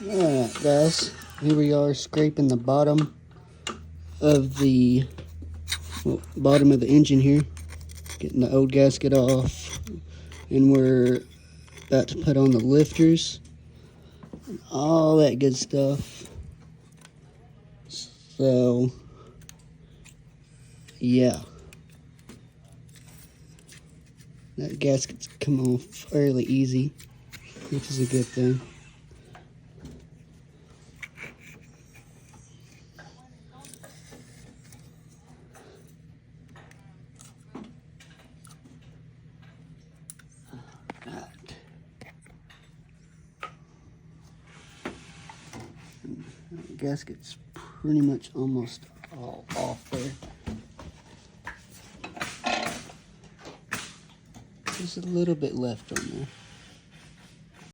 Alright guys, here we are scraping the bottom of the engine here, getting the old gasket off, and we're about to put on the lifters and all that good stuff. So yeah, that gasket's come off fairly easy, which is a good thing. The gasket's pretty much almost all off there. There's a little bit left on there.